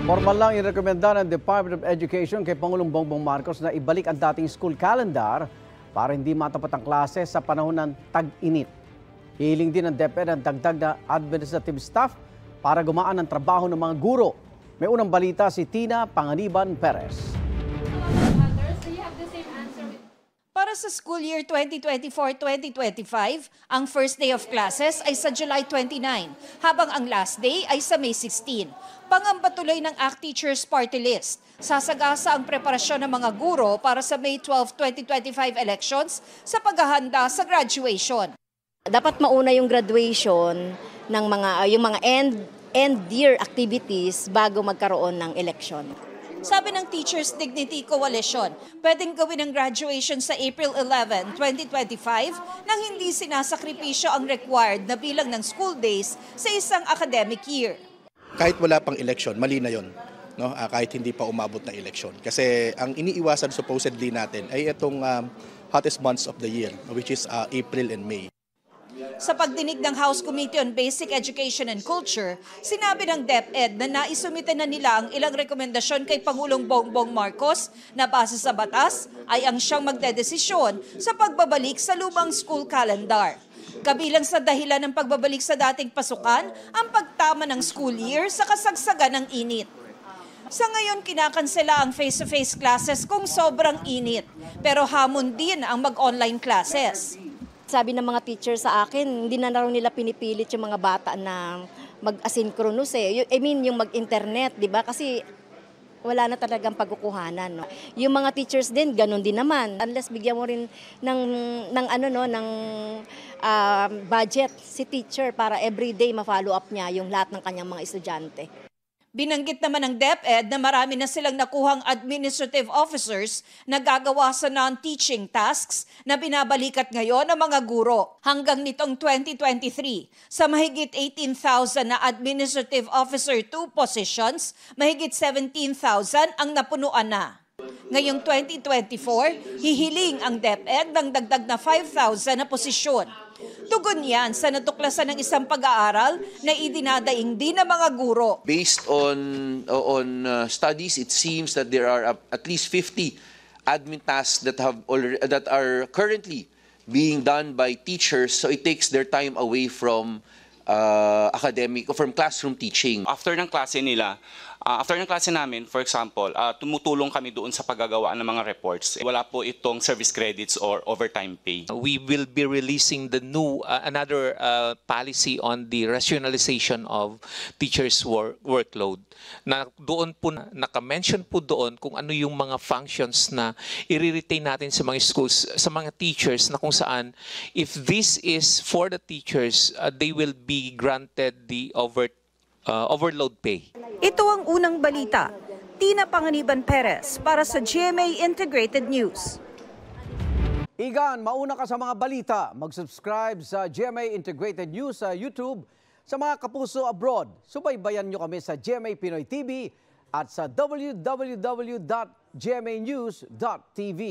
Formal lang irekomenda ng Department of Education kay Pangulong Bongbong Marcos na ibalik ang dating school calendar para hindi matapat ang klase sa panahon ng tag-init. Hihiling din ng DepEd ang dagdag na administrative staff para gumaan ang trabaho ng mga guro. May unang balita si Tina Panganiban Perez. Para sa school year 2024-2025, ang first day of classes ay sa July 29, habang ang last day ay sa May 16. Pangamba tuloy ng ACT Teachers Party List. Sasagasa ang preparasyon ng mga guro para sa May 12, 2025 elections sa paghahanda sa graduation. Dapat mauna yung graduation ng yung mga end year activities bago magkaroon ng election. Sabi ng Teachers Dignity Coalition, pwedeng gawin ang graduation sa April 11, 2025 nang hindi sinasakripisyo ang required na bilang ng school days sa isang academic year. Kahit wala pang election, mali na yon, no? Kahit hindi pa umabot na election. Kasi ang iniiwasan supposedly natin ay itong hottest months of the year, which is April and May. Sa pagdinig ng House Committee on Basic Education and Culture, sinabi ng DepEd na naisumite na nila ang ilang rekomendasyon kay Pangulong Bongbong Marcos na base sa batas ay ang siyang magdedesisyon sa pagbabalik sa lumang school calendar. Kabilang sa dahilan ng pagbabalik sa dating pasukan, ang pagtama ng school year sa kasagsagan ng init. Sa ngayon, kinakansela ang face-to-face classes kung sobrang init, pero hamon din ang mag-online classes. Sabi ng mga teacher sa akin, hindi na raw nila pinipilit yung mga bata na mag-asynchronous I mean, yung mag-internet, di ba? Kasi wala na talagang pagkukuhanan. No? Yung mga teachers din, ganun din naman. Unless bigyan mo rin ng budget si teacher para everyday ma-follow up niya yung lahat ng kanyang mga estudyante. Binanggit naman ng DepEd na marami na silang nakuhang administrative officers na gagawa sa non-teaching tasks na binabalikat ngayon ng mga guro. Hanggang nitong 2023, sa mahigit 18,000 na administrative officer 2 positions, mahigit 17,000 ang napunuan na. Ngayong 2024, hihiling ang DepEd ng dagdag na 5,000 na posisyon. Tugon yan sa natuklasan ng isang pag-aaral na idinadaing din ng mga guro. Based on studies, it seems that there are at least 50 admin tasks that are currently being done by teachers, so it takes their time away from from classroom teaching. After ng klase namin, for example, tumutulong kami doon sa paggagawa ng mga reports. Wala po itong service credits or overtime pay. We will be releasing the new another policy on the rationalization of teachers' workload. Na doon po naka-mention po doon kung ano yung mga functions na i-retain natin sa mga schools, sa mga teachers, na kung saan if this is for the teachers, they will be granted the overload pay. Ito ang unang balita. Tina Panganiban Perez para sa GMA Integrated News. Igan, mauna ka sa mga balita. Mag-subscribe sa GMA Integrated News sa YouTube. Sa mga kapuso abroad, subaybayan nyo kami sa GMA Pinoy TV at sa www.gmanews.tv.